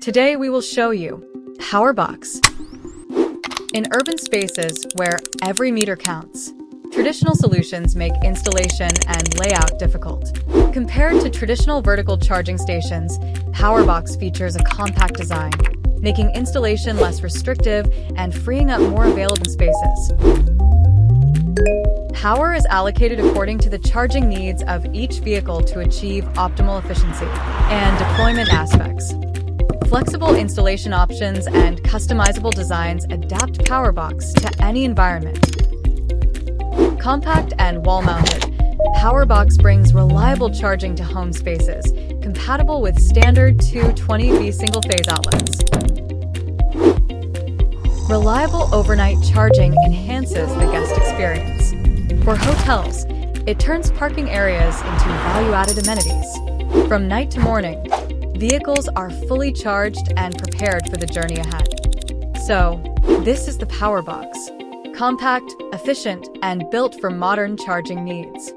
Today we will show you PowerBox. In urban spaces where every meter counts, traditional solutions make installation and layout difficult. Compared to traditional vertical charging stations, PowerBox features a compact design, making installation less restrictive and freeing up more available spaces. Power is allocated according to the charging needs of each vehicle to achieve optimal efficiency and deployment aspects. Flexible installation options and customizable designs adapt PowerBox to any environment. Compact and wall-mounted, PowerBox brings reliable charging to home spaces, compatible with standard 220V single-phase outlets. Reliable overnight charging enhances the guest experience. For hotels, it turns parking areas into value-added amenities. From night to morning, vehicles are fully charged and prepared for the journey ahead. So, this is the PowerBox. Compact, efficient, and built for modern charging needs.